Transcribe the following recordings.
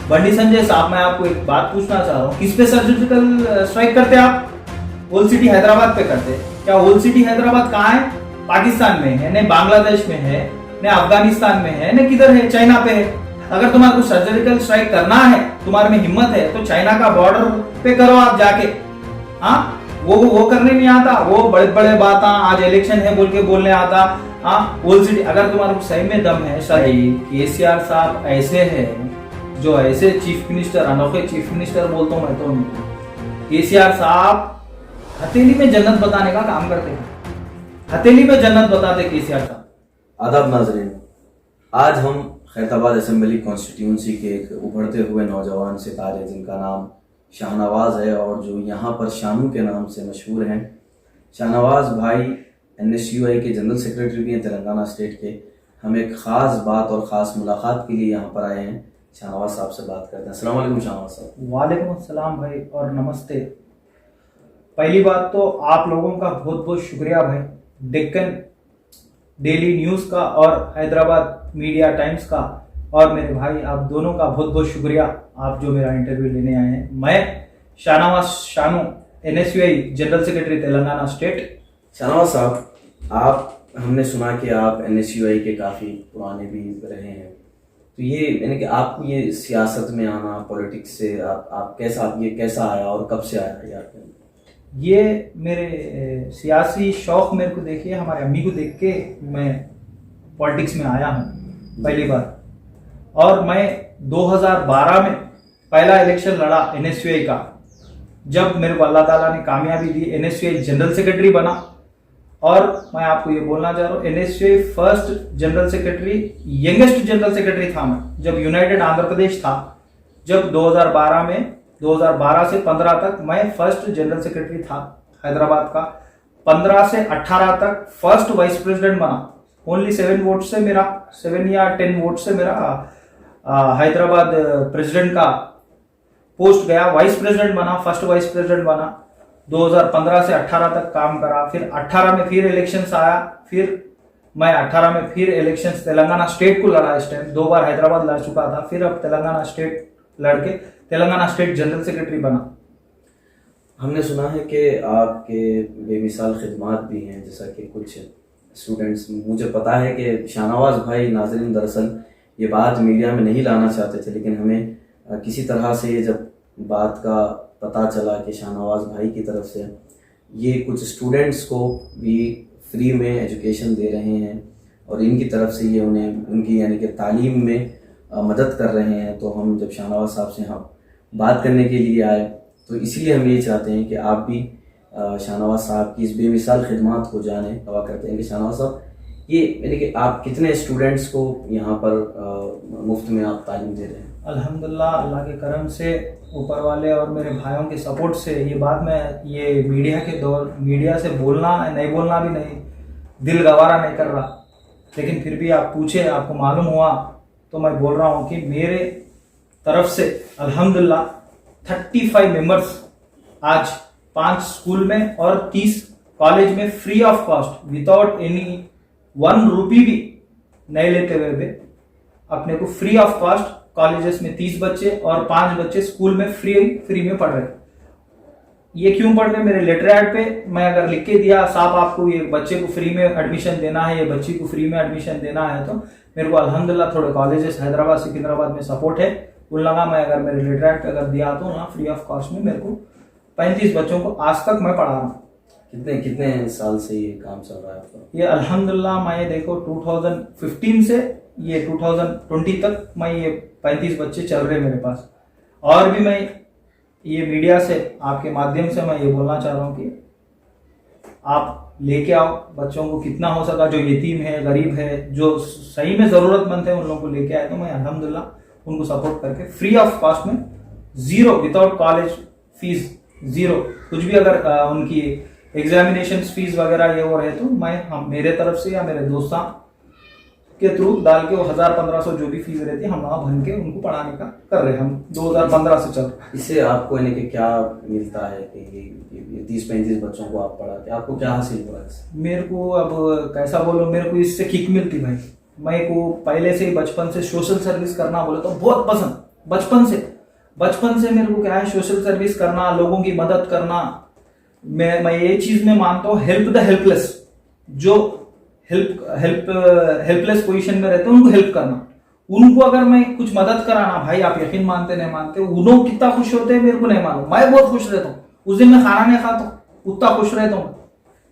बंडी संजय साहब, मैं आपको एक बात पूछना चाह रहा हूँ, किस पे सर्जिकल स्ट्राइक करते आप? होल सिटी हैदराबाद पे करते। क्या होल सिटी हैदराबाद कहाँ है? पाकिस्तान में है, न बांग्लादेश में है, न अफगानिस्तान में है, न किधर है, चाइना पे है। अगर तुम्हारे को सर्जिकल स्ट्राइक करना है, तुम्हारे में हिम्मत है, तो चाइना का बॉर्डर पे करो आप जाके। हाँ, वो करने नहीं आता, वो बड़े बड़े बात आज इलेक्शन है बोल के बोलने आता। हाँ, होल सिटी, अगर तुम्हारे को सही में दम है, सही केसीआर साहब ऐसे है, जो ऐसे चीफ मिनिस्टर, अनोखे चीफ मिनिस्टर बोलता हूँ मैं तो उनको, केसीआर साहब हथेली में जन्नत बताने का काम करते हैं, हथेली में जन्नत बताते केसीआर साहब। आदाब नाज़रीन, आज हम खैरताबाद असेंबली कॉन्स्टिट्यूंसी के एक उभरते हुए नौजवान सितारे जिनका नाम शाहनवाज है और जो यहाँ पर शानू के नाम से मशहूर हैं। शाहनवाज भाई NSUI के जनरल सेक्रेटरी भी हैं तेलंगाना स्टेट के। हम एक ख़ास बात और ख़ास मुलाकात के लिए यहाँ पर आए हैं। शाहनवाज साहब से बात करते हैं। अस्सलाम वालेकुम शाहनवाज साहब। वालेकुम अस्सलाम भाई और नमस्ते। पहली बात तो आप लोगों का बहुत बहुत शुक्रिया भाई, डेक्कन डेली न्यूज़ का और हैदराबाद मीडिया टाइम्स का, और मेरे भाई आप दोनों का बहुत बहुत शुक्रिया, आप जो मेरा इंटरव्यू लेने आए हैं। मैं Shahnawaz Shanu, NSUI general secretary Telangana state. Shahnawaz साहब, आप, हमने सुना कि आप NSUI के काफ़ी पुराने भी रहे हैं, तो ये यानी कि आपको ये सियासत में आना, पॉलिटिक्स से आप कैसा आया और कब से आया यार? ये मेरे सियासी शौक मेरे को देखिए, हमारे अम्मी को देख के मैं पॉलिटिक्स में आया हूँ पहली बार। और मैं 2012 में पहला इलेक्शन लड़ा NSUI का, जब मेरे को अल्लाह ताला ने कामयाबी दी, NSUI जनरल सेक्रेटरी बना। और मैं आपको ये बोलना चाह रहा हूँ, NSUI first general secretary, youngest general secretary था मैं, जब यूनाइटेड आंध्र प्रदेश था, जब 2012 से 15 तक मैं फर्स्ट जनरल सेक्रेटरी था हैदराबाद का। 15 से 18 तक फर्स्ट वाइस प्रेसिडेंट बना। ओनली 7 वोट से मेरा, 7 या 10 वोट से मेरा हैदराबाद प्रेसिडेंट का पोस्ट गया, वाइस प्रेसिडेंट बना, फर्स्ट वाइस प्रेसिडेंट बना। 2015 से 18 तक काम करा। फिर 18 में फिर इलेक्शंस आया, फिर मैं 18 में फिर इलेक्शंस तेलंगाना स्टेट को लड़ा। इस टाइम 2 बार हैदराबाद लड़ चुका था, फिर अब तेलंगाना स्टेट लड़के तेलंगाना स्टेट जनरल सेक्रेटरी बना। हमने सुना है कि आपके बेमिसाल खिदमात भी हैं, जैसा कि कुछ स्टूडेंट्स, मुझे पता है कि शाहनवाज भाई, नाज़रीन दरअसल ये बात मीडिया में नहीं लाना चाहते थे, लेकिन हमें किसी तरह से जब बात का पता चला कि शाहनवाज भाई की तरफ से ये कुछ स्टूडेंट्स को भी फ्री में एजुकेशन दे रहे हैं और इनकी तरफ से ये उन्हें उनकी यानी कि तालीम में मदद कर रहे हैं, तो हम जब शाहनवाज साहब से हम बात करने के लिए आए, तो इसलिए हम ये चाहते हैं कि आप भी शाहनवाज साहब की इस बेमिसाल खिदमात को जाने। दवा करते हैं कि शाहनवाज साहब, ये यानी कि आप कितने स्टूडेंट्स को यहाँ पर मुफ्त में आप तालीम दे रहे हैं? अल्हम्दुलिल्लाह, अल्लाह के करम से, ऊपर वाले और मेरे भाइयों के सपोर्ट से, ये बात मैं ये मीडिया के दौर, मीडिया से बोलना नहीं बोलना भी नहीं, दिल गवारा नहीं कर रहा, लेकिन फिर भी आप पूछे, आपको मालूम हुआ तो मैं बोल रहा हूँ कि मेरे तरफ से अल्हम्दुलिल्लाह 35 मेंबर्स आज 5 स्कूल में और 30 कॉलेज में free of cost, without any 1 रुपी भी नहीं लेते हुए भी अपने को फ्री ऑफ कॉस्ट कॉलेजेस में 30 बच्चे और 5 बच्चे स्कूल में फ्री में पढ़ रहे। ये क्यों पढ़ रहे? मेरे लेटर एड पे मैं अगर लिख के दिया, साहब आपको ये बच्चे को फ्री में एडमिशन देना है, ये बच्ची को फ्री में एडमिशन देना है, तो मेरे को अल्हम्दुलिल्लाह थोड़े कॉलेजेस हैदराबाद सिकंदराबाद में सपोर्ट है, उन लगा मैं अगर मेरे लेटर एड पे अगर दिया तो ना फ्री ऑफ कॉस्ट में मेरे को 35 बच्चों को आज तक मैं पढ़ा रहा हूँ। कितने साल से ये काम चल रहा है आपका? ये अल्हम्दुलिल्लाह मैं देखो 2015 से ये 2020 तक मैं ये 35 बच्चे चल रहे मेरे पास। और भी मैं ये मीडिया से, आपके माध्यम से मैं ये बोलना चाह रहा हूँ कि आप लेके आओ बच्चों को, कितना हो सका, जो यतीम है, गरीब है, जो सही में ज़रूरतमंद है, उन लोगों को लेके आए तो मैं अल्हम्दुलिल्लाह उनको सपोर्ट करके फ्री ऑफ कॉस्ट में, 0 विदाउट कॉलेज फीस, 0 कुछ भी, अगर उनकी एग्जामिनेशन फीस वगैरह ये वो है तो हम मेरे तरफ से या मेरे दोस्तों के थ्रू डाल के वो 1000-1500 जो भी फीस रहती है हम वहाँ भर के उनको पढ़ाने का कर रहे हैं। हम 2015 से चल रहे हैं। इससे आपको यानी कि क्या मिलता है कि ये 30-35 बच्चों को आप पढ़ाते, आपको क्या हासिल हो रहा है? मेरे को अब कैसा बोलो, मेरे को इससे किक मिलती भाई। मैं को पहले से ही बचपन से सोशल सर्विस करना बोले तो बहुत पसंद, बचपन से मेरे को क्या है, सोशल सर्विस करना, लोगों की मदद करना। मैं ये चीज में मानता हूँ, हेल्प द हेल्पलेस, जो हेल्पलेस पोजीशन में रहते हैं उनको हेल्प करना। उनको अगर मैं कुछ मदद कराना, भाई आप यकीन मानते नहीं मानते, उन्होंने कितना खुश होते हैं मेरे को नहीं मालूम, मैं बहुत खुश रहता हूँ। उस दिन मैं खाना नहीं खाता हूँ, उतना खुश रहता हूँ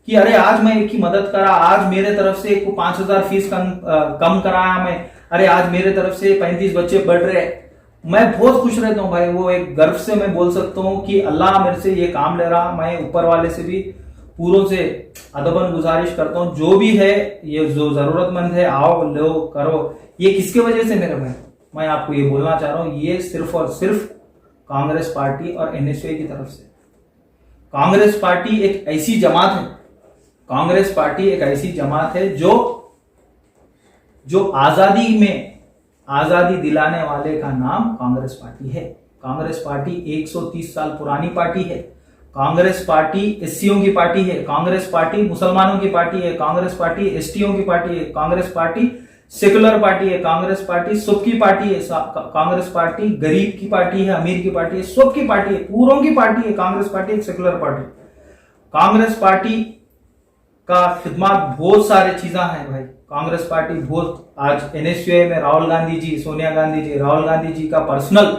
कि अरे आज मैं एक की मदद करा, आज मेरे तरफ से एक को 5,000 फीस कम कराया मैं, अरे आज मेरे तरफ से 35 बच्चे बढ़ रहे, मैं बहुत खुश रहता हूँ भाई। वो एक गर्व से मैं बोल सकता हूँ कि अल्लाह मेरे से ये काम ले रहा। मैं ऊपर वाले से भी पूरों से अदबन गुजारिश करता हूँ, जो भी है ये जो जरूरतमंद है आओ लो करो। ये किसके वजह से मेरे भाई, मैं आपको ये बोलना चाह रहा हूँ, ये सिर्फ और सिर्फ कांग्रेस पार्टी और एनएसयूआई की तरफ से। कांग्रेस पार्टी एक ऐसी जमात है, कांग्रेस पार्टी एक ऐसी जमात है जो आजादी दिलाने वाले का नाम कांग्रेस पार्टी है। कांग्रेस पार्टी 130 साल पुरानी पार्टी है। कांग्रेस पार्टी एससीओ की पार्टी है। कांग्रेस पार्टी मुसलमानों की पार्टी है। कांग्रेस पार्टी एसटीओ की पार्टी है। कांग्रेस पार्टी सेकुलर पार्टी है। कांग्रेस पार्टी सबकी पार्टी है। कांग्रेस पार्टी गरीब की पार्टी है, अमीर की पार्टी है, सबकी पार्टी है, पूरों की पार्टी है। कांग्रेस पार्टी एक सेकुलर पार्टी। कांग्रेस पार्टी का खिदमत बहुत सारे चीजें हैं भाई। कांग्रेस पार्टी बहुत, आज एनएसयूआई में राहुल गांधी जी, सोनिया गांधी जी, राहुल गांधी जी का पर्सनल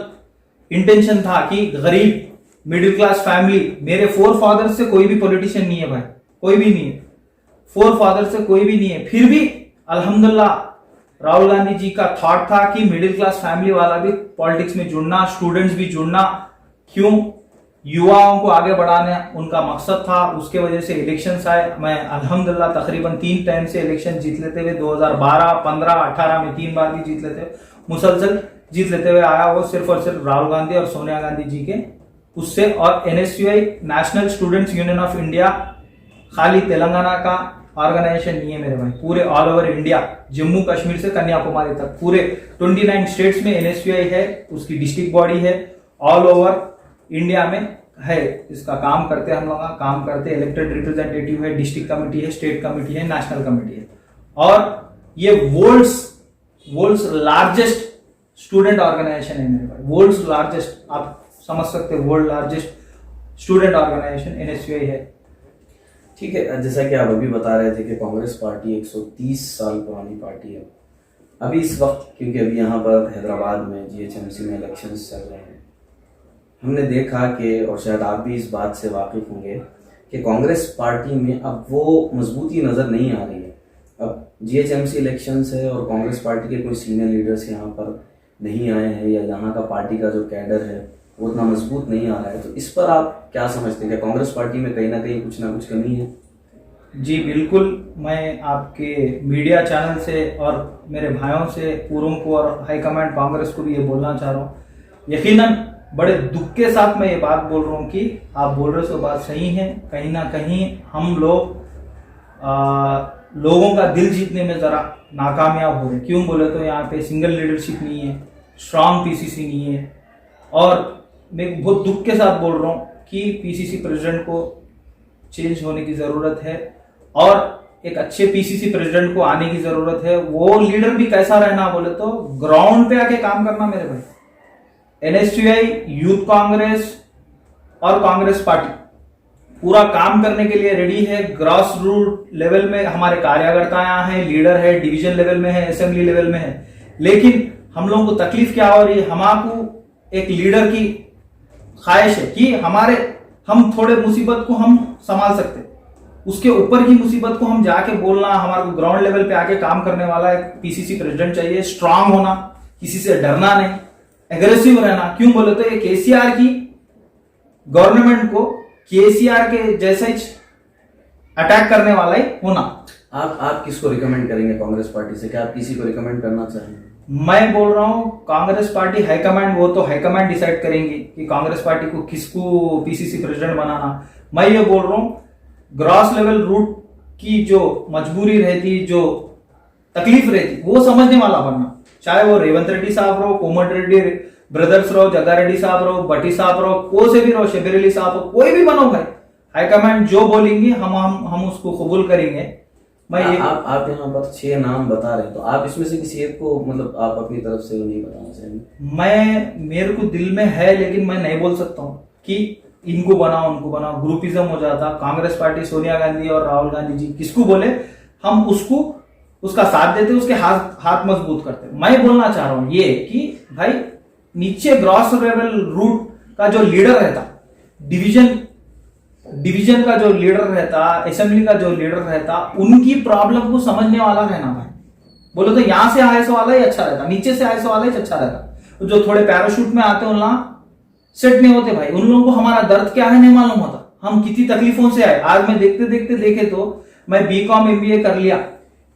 इंटेंशन था कि गरीब मिडिल क्लास फैमिली, मेरे फोर फादर से कोई भी पॉलिटिशियन नहीं है भाई, कोई भी नहीं है, फोर फादर से कोई भी नहीं है, फिर भी अल्हम्दुलिल्लाह राहुल गांधी जी का थॉट था कि मिडिल क्लास फैमिली वाला भी पॉलिटिक्स में जुड़ना, स्टूडेंट्स भी जुड़ना, क्यों, युवाओं को आगे बढ़ाने उनका मकसद था। उसके वजह से इलेक्शंस आए। मैं अल्हम्दुलिल्लाह तकरीबन 3 टाइम से इलेक्शन जीत लेते हुए 2012, 15, 18 में 3 बार भी जीत लेते हुए, मुसलसल जीत लेते हुए आया, वो सिर्फ और सिर्फ राहुल गांधी और सोनिया गांधी जी के उससे। और NSUI national students union of India खाली तेलंगाना का ऑर्गेनाइजेशन नहीं है मेरे भाई, पूरे all over India, Jammu Kashmir से कन्याकुमारी तक पूरे 29 स्टेट्स में एनएसयूआई है, उसकी डिस्ट्रिक्ट बॉडी है, ऑल ओवर इंडिया में है। इसका काम करते हम लोग काम करते, इलेक्टेड रिप्रेजेंटेटिव है, डिस्ट्रिक्ट कमेटी है, स्टेट कमेटी है, नेशनल कमेटी है। और ये वर्ल्ड्स लार्जेस्ट स्टूडेंट ऑर्गेनाइजेशन है मेरे भाई, वर्ल्ड्स लार्जेस्ट, आप समझ सकते हैं, world largest student organisation NSUI है। ठीक है, जैसा कि आप अभी बता रहे थे कि कांग्रेस पार्टी 130 साल पुरानी पार्टी है। अभी इस वक्त, क्योंकि अभी यहाँ पर हैदराबाद में जीएचएमसी में इलेक्शंस चल रहे हैं, हमने देखा कि, और शायद आप भी इस बात से वाकिफ होंगे कि कांग्रेस पार्टी में अब वो मजबूती नज़र नहीं आ रही है। अब जीएचएमसी इलेक्शंस है और कांग्रेस पार्टी के कोई सीनियर लीडर्स यहाँ पर नहीं आए हैं, या यहाँ का पार्टी का जो कैडर है वो उतना मजबूत नहीं आ रहा है। तो इस पर आप क्या समझते हैं कि कांग्रेस पार्टी में कहीं ना कुछ कमी है? जी बिल्कुल, मैं आपके मीडिया चैनल से और मेरे भाइयों से पूरों को और हाईकमांड कांग्रेस को भी ये बोलना चाह रहा हूँ, यकीनन बड़े दुख के साथ मैं ये बात बोल रहा हूँ कि आप बोल रहे हो बात सही है। कहीं ना कहीं हम लोगों का दिल जीतने में जरा नाकामयाब हो रहे। क्यों बोले तो यहाँ पे सिंगल लीडरशिप नहीं है, स्ट्रांग पीसीसी नहीं है। और मैं बहुत दुख के साथ बोल रहा हूँ कि पीसीसी प्रेसिडेंट को चेंज होने की जरूरत है और एक अच्छे पीसीसी प्रेसिडेंट को आने की जरूरत है। वो लीडर भी कैसा रहना बोले तो ग्राउंड पे आके काम करना मेरे भाई। एनएसयूआई, यूथ कांग्रेस और कांग्रेस पार्टी पूरा काम करने के लिए रेडी है। ग्रास रूट लेवल में हमारे कार्यकर्ता हैं, लीडर है, डिवीजन लेवल में है, असेंबली लेवल में है। लेकिन हम लोगों को तकलीफ क्या हो रही है, हमारे एक लीडर की ख्वाहिश है कि हम थोड़े मुसीबत को हम संभाल सकते, उसके ऊपर की मुसीबत को हम जाके बोलना, हमारे को ग्राउंड लेवल पे आके काम करने वाला एक पीसीसी प्रेसिडेंट चाहिए। स्ट्रांग होना, किसी से डरना नहीं, एग्रेसिव रहना। क्यों बोले तो ये केसीआर की गवर्नमेंट को केसीआर के जैसे ही अटैक करने वाला ही होना। आप किसको रिकमेंड करेंगे कांग्रेस पार्टी से? क्या आप किसी को रिकमेंड करना चाहेंगे? मैं बोल रहा हूं कांग्रेस पार्टी हाईकमांड, वो तो हाईकमांड डिसाइड करेंगे कि कांग्रेस पार्टी को किसको पीसीसी प्रेसिडेंट बनाना। मैं ये बोल रहा हूं ग्रॉस लेवल रूट की जो मजबूरी रहती, जो तकलीफ रहती, वो समझने वाला बनना। चाहे वो रेवंत रेड्डी साहब रहो, कोमट रेड्डी ब्रदर्स रहो, जग्गा रेड्डी साहब रहो, भट्टी साहब रहो, को से भी रहो, शबीर अली साहब हो, कोई भी बनो भाई, हाईकमांड जो बोलेंगे हम उसको कबूल करेंगे। मैं एक आप यहाँ पर 6 नाम बता रहे हैं, तो आप इसमें से किसी एक को मतलब आप अपनी तरफ से नहीं बताना चाहेंगे? मेरे को दिल में है, लेकिन मैं नहीं बोल सकता हूँ कि इनको बनाओ उनको बनाओ, ग्रुपिज्म हो जाता। कांग्रेस पार्टी सोनिया गांधी और राहुल गांधी जी किसको बोले, हम उसको उसका साथ देते, उसके हाथ मजबूत करते। मैं बोलना चाह रहा हूं ये कि भाई नीचे ग्रॉस लेवल रूट का जो लीडर रहता, डिवीजन का जो लीडर रहता, असेंबली का जो लीडर रहता, उनकी प्रॉब्लम को समझने वाला रहना भाई। बोलो तो यहां से आईएएस वाला ही अच्छा रहता, नीचे से आईएएस वाला ही अच्छा रहता। जो थोड़े पैराशूट में आते हैं सेट नहीं होते भाई, उन लोगों को हमारा दर्द क्या है नहीं मालूम होता, हम कितनी तकलीफों से आए। आज मैं देखते देखते देखे तो मैं बीकॉम एमबीए कर लिया,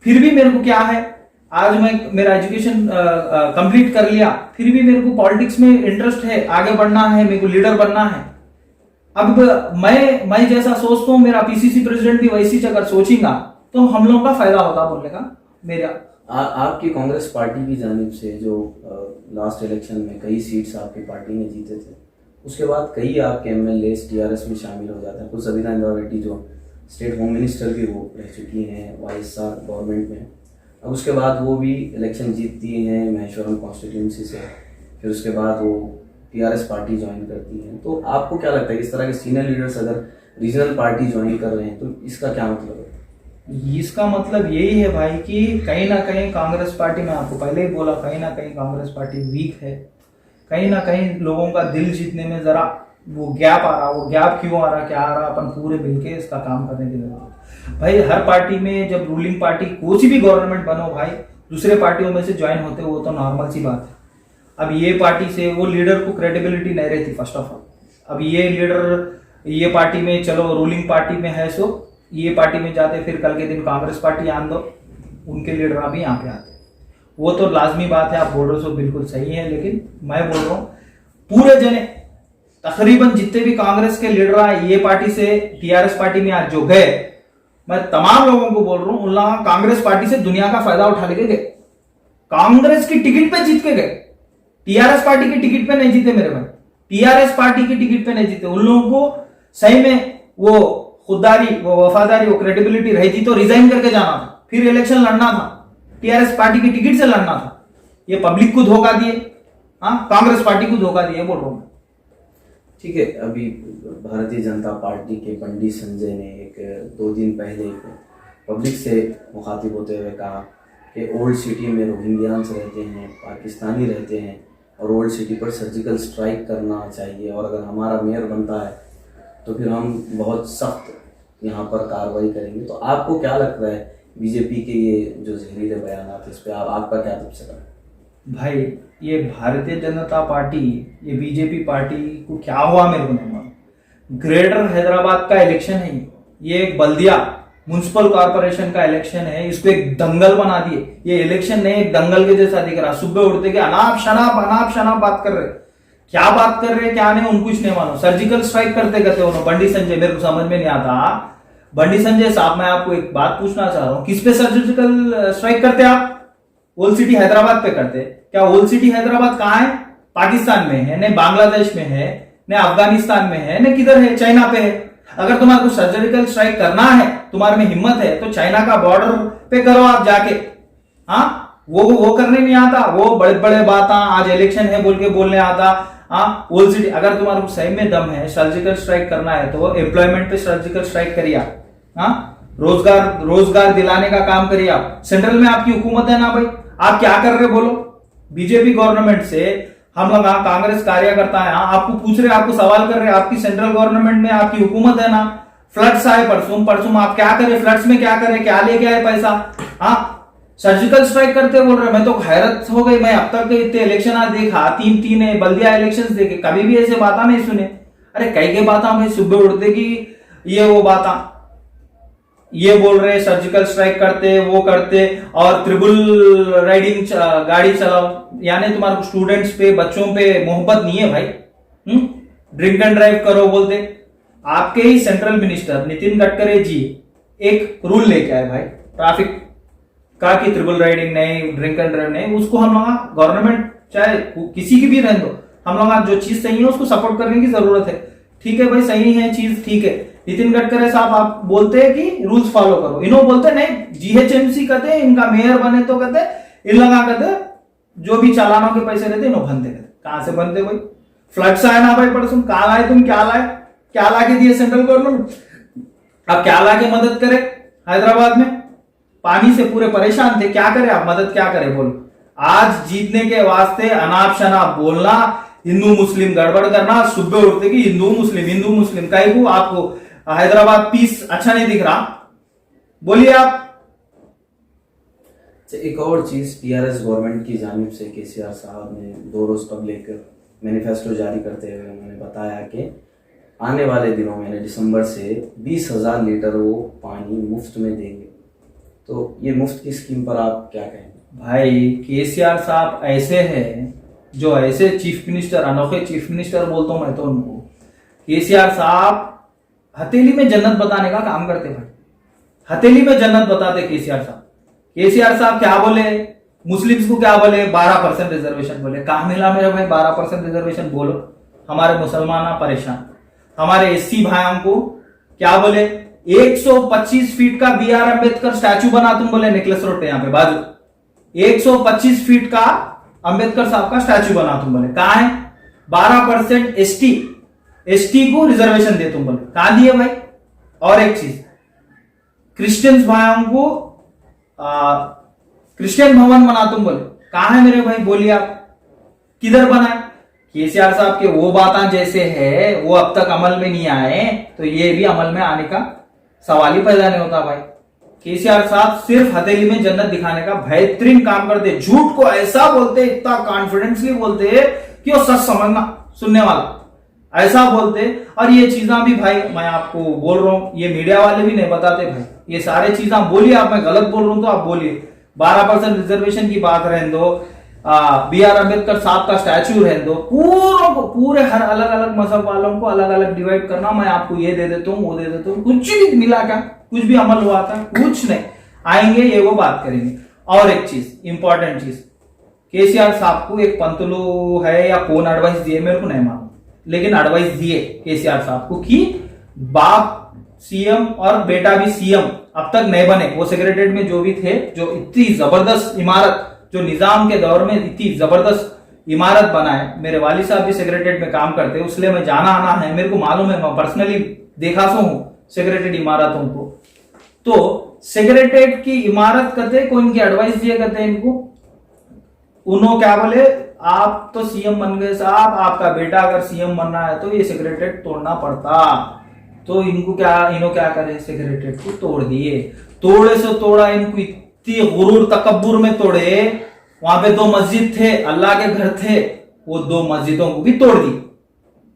फिर भी मेरे को क्या है, आज मैं मेरा एजुकेशन कंप्लीट कर लिया, फिर भी मेरे को पॉलिटिक्स में इंटरेस्ट है, आगे बढ़ना है, मेरे को लीडर बनना है। अब मैं जैसा सोचता हूं, मेरा पीसीसी प्रेसिडेंट भी वैसी अगर सोचेगा तो हम लोगों का फायदा होगा बोलने का मेरा। आपकी कांग्रेस पार्टी की जानिब से जो लास्ट इलेक्शन में कई सीट्स आपकी पार्टी ने जीते थे, उसके बाद कई आपके एमएलए टीआरएस में शामिल हो जाते हैं। कुछ सविता इंदिरा रेड्डी जो स्टेट होम मिनिस्टर भी वो रह चुकी हैं वाईएसआर गवर्नमेंट में, अब उसके बाद वो भी इलेक्शन जीतती हैं महेश्वरम कॉन्स्टिट्यूंसी से, फिर उसके बाद वो टीआरएस पार्टी ज्वाइन करती हैं। तो आपको क्या लगता है कि इस तरह के सीनियर लीडर्स अगर रीजनल पार्टी ज्वाइन कर रहे हैं तो इसका क्या मतलब है? इसका मतलब यही है भाई कि कहीं ना कहीं कांग्रेस पार्टी, मैं आपको पहले ही बोला, कहीं ना कहीं कांग्रेस पार्टी वीक है, कहीं ना कहीं लोगों का दिल जीतने में जरा वो गैप आ रहा। वो गैप क्यों आ रहा, क्या आ रहा, अपन पूरे मिलके इसका काम करने की जरूरत है भाई। हर पार्टी में जब रूलिंग पार्टी कोई भी गवर्नमेंट बनो भाई, दूसरे पार्टियों में से ज्वाइन होते, वो तो नॉर्मल सी बात है। अब ये पार्टी से वो लीडर को क्रेडिबिलिटी नहीं रहती फर्स्ट ऑफ ऑल। अब ये लीडर ये पार्टी में, चलो रूलिंग पार्टी में है, सो ये पार्टी में जाते, फिर कल के दिन कांग्रेस पार्टी आन दो, उनके लीडर अभी यहाँ पे आते, वो तो लाजमी बात है। आप बोल रहे हो बिल्कुल सही है, लेकिन मैं बोल रहा हूँ पूरे जने तकरीबन जितने भी कांग्रेस के लीडर आए ये पार्टी से टीआरएस पार्टी में आज जो गए, मैं तमाम लोगों को बोल रहा हूँ, उन लोग कांग्रेस पार्टी से दुनिया का फायदा उठा लेके गए। कांग्रेस की टिकट पे जीत के गए, टीआरएस पार्टी की टिकट पे नहीं जीते मेरे भाई, टीआरएस पार्टी की टिकट पे नहीं जीते। उन लोगों को सही में वो खुददारी, वो वफादारी, वो क्रेडिबिलिटी रहती तो रिजाइन करके जाना था, फिर इलेक्शन लड़ना था, टीआरएस पार्टी की टिकट से लड़ना था। ये पब्लिक को धोखा दिए, हाँ कांग्रेस पार्टी को धोखा दिए बोल रहा हूं। ठीक है, अभी भारतीय जनता पार्टी के बंडी संजय ने 2 दिन पहले पब्लिक से मुखातिब होते हुए कहा कि ओल्ड सिटी में रोहिंग्यास रहते हैं, पाकिस्तानी रहते हैं, और ओल्ड सिटी पर सर्जिकल स्ट्राइक करना चाहिए, और अगर हमारा मेयर बनता है तो फिर हम बहुत सख्त यहाँ पर कार्रवाई करेंगे। तो आपको क्या लगता है बीजेपी के ये जो जहरीले बयान है, इस पर आपका क्या तबसरा है? भाई ये भारतीय जनता पार्टी, ये बीजेपी पार्टी को क्या हुआ मेरे को नहीं मालूम। ग्रेटर हैदराबाद का इलेक्शन है ये एक बल्दिया म्युनिसिपल कॉर्पोरेशन का इलेक्शन है, इसको एक दंगल बना दिए। ये इलेक्शन नहीं, एक दंगल के जैसा दिख रहा। सुबह उठते के अनाप शनाप बात कर रहे, क्या बात कर रहे क्या नहीं उनको कुछ नहीं मालूम। सर्जिकल स्ट्राइक करते उन्होंने बंडी संजय, मेरे को समझ में नहीं आता। बंडी संजय साहब, मैं आपको एक बात पूछना चाह रहा हूं, किस पे सर्जिकल स्ट्राइक करते आप? ओल्ड सिटी हैदराबाद पे करते। क्या ओल्ड सिटी हैदराबाद कहाँ है? पाकिस्तान में है, न बांग्लादेश में है, न अफगानिस्तान में है, न किधर है? चाइना पे है। अगर तुम्हारे को सर्जिकल स्ट्राइक करना है, तुम्हारे में हिम्मत है, तो चाइना का बॉर्डर पे करो आप जाके। हाँ वो करने नहीं आता, वो बड़े बड़े बात आज इलेक्शन है बोल के बोलने आता। हाँ ओल्ड सिटी, अगर तुम्हारे को सही में दम है, सर्जिकल स्ट्राइक करना है तो एम्प्लॉयमेंट पे सर्जिकल स्ट्राइक करिए आप। हाँ रोजगार दिलाने का काम करिए आप। सेंट्रल में आपकी हुकूमत है ना भाई, आप क्या कर रहे बोलो? बीजेपी गवर्नमेंट से हम लोग कांग्रेस कार्यकर्ता है, आपको पूछ रहे, आपको सवाल कर रहे, आपकी सेंट्रल गवर्नमेंट में आपकी हुकूमत है ना। फ्लड्स आए परसों आप क्या करे? फ्लड्स में क्या करे? क्या लेके आए पैसा? हाँ सर्जिकल स्ट्राइक करते बोल रहे। मैं तो हैरत हो गई, मैं अब तक इतने इलेक्शन देखा, तीन बल्दिया इलेक्शन देखे, कभी भी ऐसे बात नहीं सुने। अरे कई के बात मैं सुबह उठते की ये वो बात ये बोल रहे, सर्जिकल स्ट्राइक करते, वो करते, और ट्रिपल राइडिंग गाड़ी चलाओ। यानी तुम्हारे स्टूडेंट्स पे, बच्चों पे मोहब्बत नहीं है भाई। ड्रिंक एंड ड्राइव करो बोलते। आपके ही सेंट्रल मिनिस्टर नितिन गडकरी जी एक रूल लेके आए भाई ट्रैफिक का कि ट्रिपल राइडिंग नहीं, ड्रिंक एंड ड्राइव नहीं। उसको हम लोग गवर्नमेंट चाहे किसी की भी रहने दो, हम लोग जो चीज सही है उसको सपोर्ट करने की जरूरत है। ठीक है भाई, सही है चीज, ठीक है, नितिन गडकरी साहब आप बोलते हैं कि रूल्स फॉलो करो, इन्हों बोलते नहीं, जीएचएमसी कहते हैं इनका मेयर बने तो कहते इन लगा कहते जो भी चालानों के पैसे रहते इन्हों बनते कहते। कहां से बनते भाई? फ्लड्स आए ना भाई परसों, कहा लाए तुम, क्या लाए, क्या ला के दिए सेंट्रल गवर्नमेंट? अब क्या ला के मदद करे? हैदराबाद में पानी से पूरे परेशान थे, क्या करे आप, मदद क्या करे बोलो? आज जीतने के वास्ते अनाप शनाप बोलना, हिंदू मुस्लिम गड़बड़ करना, सुबह उठते कि हिंदू मुस्लिम कहीं को आपको हैदराबाद पीस अच्छा नहीं दिख रहा? बोलिए आप। एक और चीज, टीआरएस गवर्नमेंट की जानिब से केसीआर साहब ने 2 रोज पब्लिक मैनिफेस्टो जारी करते हुए उन्होंने बताया कि आने वाले दिनों में यानी दिसंबर से 20,000 लीटर वो पानी मुफ्त में देंगे। तो ये मुफ्त की स्कीम पर आप क्या कहेंगे? भाई केसीआर साहब ऐसे हैं जो ऐसे चीफ मिनिस्टर, अनोखे चीफ मिनिस्टर बोलता हूं मैं तो उनको, केसीआर साहब हथेली में जन्नत बताने का काम करते भाई, हथेली में जन्नत बताते केसीआर साहब। केसीआर साहब क्या बोले, मुस्लिम्स को क्या बोले, 12% रिजर्वेशन बोले। कहा मिला मेरे भाई 12% रिजर्वेशन? बोलो, हमारे मुसलमान परेशान, हमारे एससी भाइयों को क्या बोले, 125 फीट का BR अम्बेडकर स्टैचू बना तुम बोले नेकलेस रोड पे यहाँ पे बाजू, 125 फीट का अंबेडकर साहब का स्टैचू बना तुम बोले। कहा है 12% एसटी को रिजर्वेशन दे तुम बोले, कहा दिए भाई? और एक चीज, क्रिश्चियंस भाइयों को क्रिश्चियन भवन बना तुम बोले, कहा है मेरे भाई? बोलिए आप, किधर बना है? केसीआर साहब के वो बातें जैसे है वो अब तक अमल में नहीं आए तो ये भी अमल में आने का सवाल ही पैदा नहीं होता भाई। केसीआर साहब सिर्फ हथेली में जन्नत दिखाने का बेहतरीन काम करते, झूठ को ऐसा बोलते, इतना कॉन्फिडेंसली बोलते कि वो सच समझना सुनने वाला, ऐसा बोलते। और ये चीजें भी भाई मैं आपको बोल रहा हूं, ये मीडिया वाले भी नहीं बताते भाई, ये सारे चीजें बोलिए आप, मैं गलत बोल रहा हूं तो आप बोलिए। 12% रिजर्वेशन की बात रहने दो, BR अम्बेडकर साहब का स्टैच्यू रहने दो, पूरे हर अलग अलग मजहब वालों को अलग अलग डिवाइड करना, मैं आपको ये दे देता हूँ वो दे देता हूँ, कुछ भी मिला क्या? कुछ भी अमल हुआ था? कुछ नहीं। आएंगे ये वो बात करेंगे। और एक चीज, इंपॉर्टेंट चीज, केसीआर साहब को एक पंतलू है या कौन एडवाइस दिए मेरे को नहीं मालूम, लेकिन एडवाइस दिए केसीआर साहब को कि बाप सीएम और बेटा भी सीएम अब तक नहीं बने। वो सेक्रेटरीट में जो भी थे, जो इतनी जबरदस्त इमारत, जो निजाम के दौर में इतनी जबरदस्त इमारत बनाए, मेरे वाली साहब भी सेक्रेटरीट में काम करते, इसलिए मैं जाना आना है, मेरे को मालूम है, मैं पर्सनली देखा सो हूं सेक्रेटरीट इमारतों को। तो सेक्रेटरीट की इमारत कहते को इनकी एडवाइस दिए कहते इनको, उन्होंने क्या बोले, आप तो सीएम बन गए साहब, आपका बेटा अगर सीएम बनना है तो ये सेक्रेटरीट तोड़ना पड़ता। तो इनको क्या करे, सेक्रेटरीट को तोड़ दिए। तोड़े से तोड़ा, इनको इतनी गुरूर तकब्बुर में तोड़े, वहां पे 2 मस्जिद थे, अल्लाह के घर थे, वो 2 मस्जिदों को भी तोड़ दी।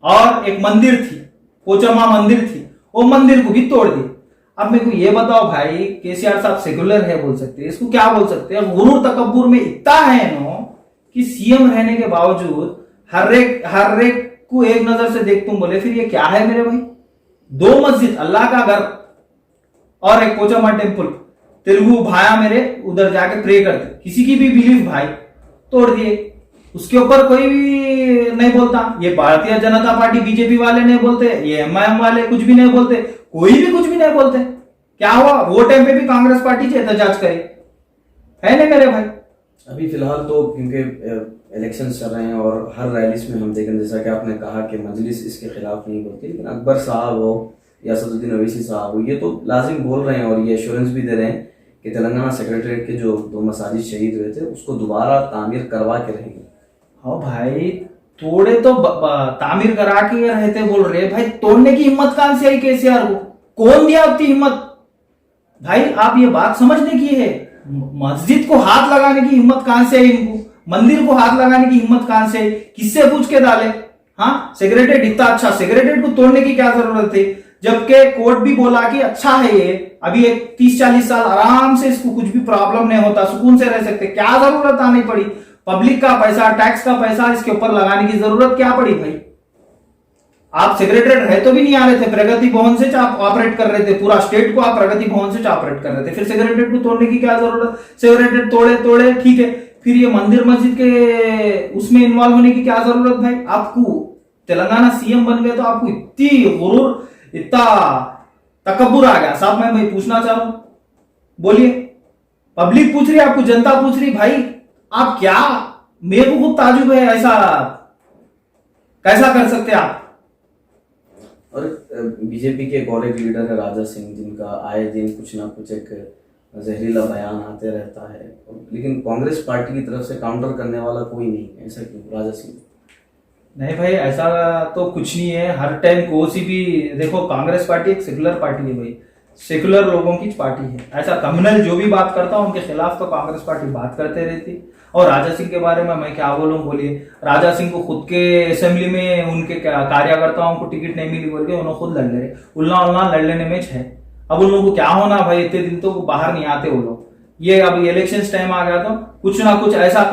और एक मंदिर थी, पोचरमा मंदिर थी, वो मंदिर को भी तोड़ दी। अब मेरे को ये बताओ भाई, केसीआर साहब सेक्युलर है बोल सकते हैं, इसको क्या बोल सकते हैं? गुरूर तकब्बुर में इतना है नो कि सीएम रहने के बावजूद हर एक को एक नजर से देख तुम बोले, फिर ये क्या है मेरे भाई? 2 मस्जिद, अल्लाह का घर और एक पोचरमा टेम्पल, तेलुगु भाया मेरे उधर जाके प्रे करते, किसी की भी बिलीफ भाई, तोड़ दिए। उसके ऊपर कोई भी नहीं बोलता, ये भारतीय जनता पार्टी बीजेपी वाले नहीं बोलते, ये एमआईएम वाले कुछ भी नहीं बोलते, कोई भी कुछ भी नहीं बोलते। क्या हुआ? वो टाइम पे भी कांग्रेस पार्टी से एहतजाज करे, है ना मेरे भाई? अभी फिलहाल तो क्योंकि इलेक्शन चल रहे हैं और हर रैलीज में हम देख रहे हैं, जैसा कि आपने कहा कि मजलिस इसके खिलाफ नहीं बोलती, लेकिन अकबर साहब हो या असदुद्दीन ओवैसी साहब हो, ये तो लाजिम बोल रहे हैं और ये एश्योरेंस भी दे रहे हैं कि तेलंगाना सेक्रेटरीट के जो 2 मसाजिद शहीद हुए थे उसको दोबारा तामीर करवा के रहेंगे। हाँ भाई, तोड़े तो तामीर करा के रहते बोल रहे भाई, तोड़ने की हिम्मत कहां से आई केसीआर को? कौन दिया अपनी हिम्मत? भाई आप ये बात समझने की है, मस्जिद को हाथ लगाने की हिम्मत कहां से आई इनको? मंदिर को हाथ लगाने की हिम्मत कहां से आई? किससे पूछ के डाले? हाँ, सेक्रेटरीट इतना अच्छा, सेक्रेटरीट को तोड़ने की क्या जरूरत थी? जबकि कोर्ट भी बोला कि अच्छा है ये, अभी एक 30-40 साल आराम से इसको कुछ भी प्रॉब्लम नहीं होता, सुकून से रह सकते, क्या जरूरत आनी पड़ी? पब्लिक का पैसा, टैक्स का पैसा इसके ऊपर लगाने की जरूरत क्या पड़ी भाई? आप सेक्रेटरीट रहे तो भी नहीं आ रहे थे, प्रगति भवन से आप ऑपरेट कर रहे थे, पूरा स्टेट को आप प्रगति भवन से ऑपरेट कर रहे थे, फिर सेक्रेटरीट को तोड़ने की क्या जरूरत? सेक्रेटरीट तोड़े ठीक है, फिर ये मंदिर मस्जिद के उसमें इन्वॉल्व होने की क्या जरूरत भाई? आपको तेलंगाना सीएम बन गए तो आपको इतनी गुरूर, इतना तकब्बुर आ गया साहब। मैं पूछना चाह रहा हूं, बोलिए। पब्लिक पूछ रही है, आपको जनता पूछ रही, भाई आप क्या, मेरे को खुद ताजुब है, ऐसा कैसा कर सकते आप। और बीजेपी के एक और एक लीडर है राजा सिंह, जिनका आए दिन कुछ ना कुछ एक जहरीला बयान आते रहता है, लेकिन कांग्रेस पार्टी की तरफ से काउंटर करने वाला कोई नहीं है, ऐसा क्यों राजा सिंह? नहीं भाई, ऐसा तो कुछ नहीं है। हर टाइम कोई सी भी देखो, कांग्रेस पार्टी एक सेकुलर पार्टी है भाई, सेकुलर लोगों की पार्टी है। ऐसा कम्युनल जो भी बात करता हूं उनके खिलाफ तो कांग्रेस पार्टी बात करते रहती। और राजा सिंह के बारे में मैं क्या बोलूं, बोलिए। राजा सिंह को खुद के असेंबली में उनके कार्यकर्ताओं को टिकट नहीं मिली बोल के उन्होंने खुद लड़ ले, उल्ला उल्ला लड़ लेने में है। अब उन लोगों को क्या होना भाई, इतने दिन तो बाहर नहीं आते वो लोग। ये अब इलेक्शन टाइम आ गया तो कुछ ना कुछ ऐसा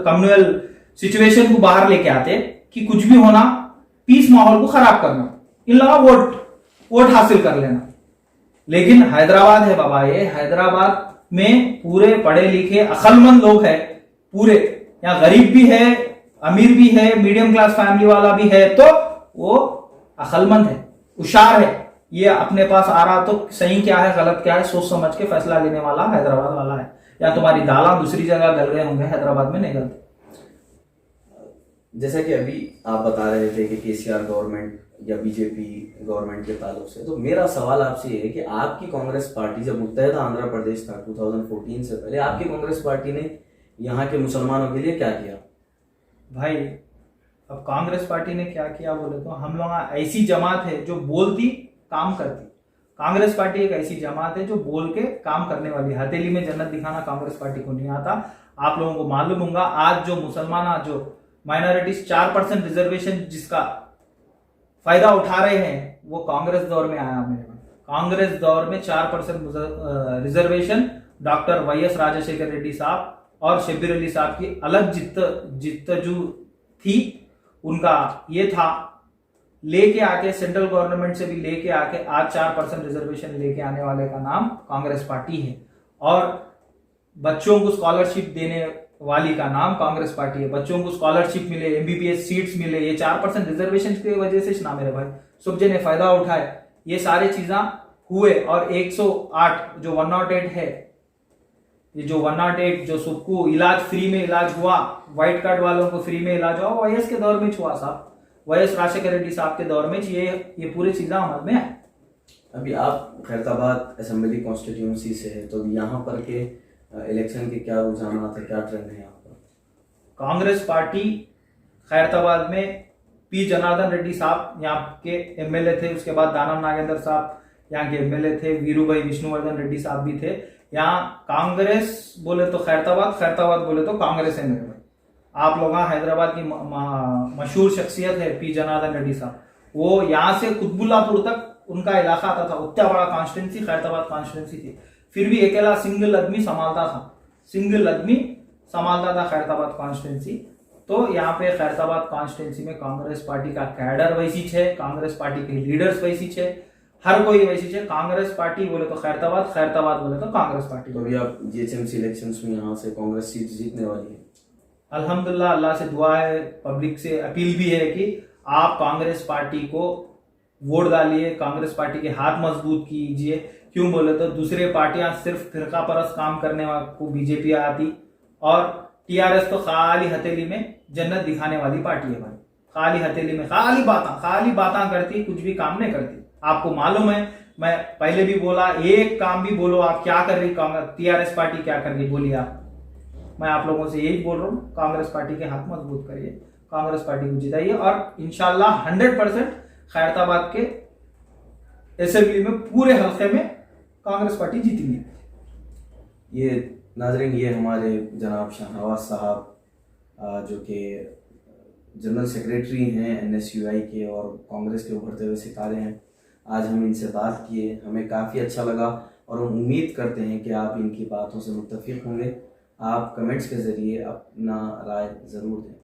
कम्युनल सिचुएशन को बाहर लेके आते कि कुछ भी होना, पीस माहौल को खराब करना, इन लोगों वोट हासिल कर लेना। लेकिन हैदराबाद है बाबा, ये हैदराबाद में पूरे पढ़े लिखे अक्लमंद लोग हैं पूरे। यहाँ गरीब भी है, अमीर भी है, मीडियम क्लास फैमिली वाला भी है, तो वो अक्लमंद है, होशियार है। ये अपने पास आ रहा तो सही क्या है गलत क्या है सोच समझ के फैसला लेने वाला हैदराबाद वाला है। या तुम्हारी दाला दूसरी जगह गल गए होंगे, हैदराबाद में नहीं गलते। जैसा कि अभी आप बता रहे थे कि केसीआर गवर्नमेंट या बीजेपी गवर्नमेंट के ताल्लुक से, तो मेरा सवाल आपसे ये है कि आपकी कांग्रेस पार्टी जब मुत्तहदा आंध्र प्रदेश था 2014 से पहले, आपकी कांग्रेस पार्टी ने यहाँ के मुसलमानों के लिए क्या किया? भाई अब कांग्रेस पार्टी ने क्या किया बोले तो, हम लोग ऐसी जमात है जो बोलती काम करती। कांग्रेस पार्टी एक ऐसी जमात है जो बोल के काम करने वाली। हथेली में जन्नत दिखाना कांग्रेस पार्टी को नहीं आता। आप लोगों को मालूम होगा, आज जो मुसलमान, जो माइनॉरिटीज 4% रिजर्वेशन जिसका फायदा उठा रहे हैं, वो कांग्रेस दौर में आया। मेरे कांग्रेस दौर में 4% reservation doctor YS Rajasekhara Reddy साहब और शब्बीर अली साहब की अलग जिद्दजू थी। उनका ये था, लेके आके सेंट्रल गवर्नमेंट से भी लेके आके आज 4% रिजर्वेशन लेके आने वाले का नाम कांग्रेस पार्टी है। और बच्चों को स्कॉलरशिप देने वाली का नाम कांग्रेस पार्टी है। बच्चों को स्कॉलरशिप मिले, एमबीबीएस सीट्स मिले, ये 4% रिजर्वेशन की वजह से ना मेरे भाई सुबजे ने फायदा उठाए। ये सारे चीजा हुए। और 108 जो 108 है, ये जो 108 जो सबको इलाज फ्री में इलाज हुआ, व्हाइट कार्ड वालों को फ्री में इलाज हुआ, वाईएस के दौर में हुआ साहब, वाईएस राजशेखर रेड्डी साहब के दौर में ये पूरी चीजें अमल में है। अभी आप खैरताबाद असेंबली कॉन्स्टिट्यूंसी से है, तो यहाँ पर के इलेक्शन के क्या रुझानात है, क्या ट्रेंड है यहाँ पर? कांग्रेस पार्टी खैरताबाद में पी जनार्दन रेड्डी साहब यहाँ के एमएलए थे, उसके बाद दानम नागेंद्र साहब यहाँ के एमएलए थे, वीरू भाई विष्णुवर्धन रेड्डी साहब भी थे। यहाँ कांग्रेस बोले तो खैरताबाद बोले तो कांग्रेस है मेरे भाई। आप लोग हैदराबाद की मशहूर शख्सियत है पी जनार्दन रेड्डी साहब, वो यहाँ से कुतबुल्लापुर तक उनका इलाका आता था। उतना बड़ा कॉन्स्टिट्यूंसी खैरताबाद कॉन्स्टिट्यूंसी थी, फिर भी अकेला सिंगल आदमी संभालता था खैरताबाद कॉन्स्टिट्यूंसी। तो यहाँ पे खैरताबाद कॉन्स्टिट्यूंसी में कांग्रेस पार्टी का कैडर वैसी है, कांग्रेस पार्टी के लीडर्स वैसी है, हर कोई वैसी है। कांग्रेस पार्टी बोले तो खैरताबाद बोले तो कांग्रेस पार्टी। तो अभी आप जीएचएमसी इलेक्शंस में यहाँ से कांग्रेस सीट जीतने वाली है? अल्हम्दुलिल्लाह, अल्लाह से दुआ है, पब्लिक से अपील भी है कि आप कांग्रेस पार्टी को वोट डालिए, कांग्रेस पार्टी के हाथ मजबूत कीजिए। क्यों बोले तो दूसरे पार्टियां सिर्फ फिरका परस्त काम करने को बीजेपी आती, और टीआरएस तो खाली हथेली में जन्नत दिखाने वाली पार्टी है भाई। खाली हथेली में खाली बातें करती, कुछ भी काम नहीं करती। आपको मालूम है, मैं पहले भी बोला, एक काम भी बोलो आप क्या कर रही टीआरएस पार्टी, क्या कर रही बोलिए आप। मैं आप लोगों से यही बोल रहा हूँ, कांग्रेस पार्टी के हाथ मजबूत करिए, कांग्रेस पार्टी को जिताइए, और इंशाल्लाह 100% खैरताबाद के असेंबली में पूरे हल्के में कांग्रेस पार्टी जीतेगी। ये नाजरीन, ये हमारे जनाब शाहनवाज साहब जो कि जनरल सेक्रेटरी हैं एनएसयूआई के और कांग्रेस के उभरते हुए सितारे हैं। आज हम इनसे बात किए, हमें काफ़ी अच्छा लगा और हम उम्मीद करते हैं कि आप इनकी बातों से मुत्तफिक होंगे। आप कमेंट्स के ज़रिए अपना राय ज़रूर दें।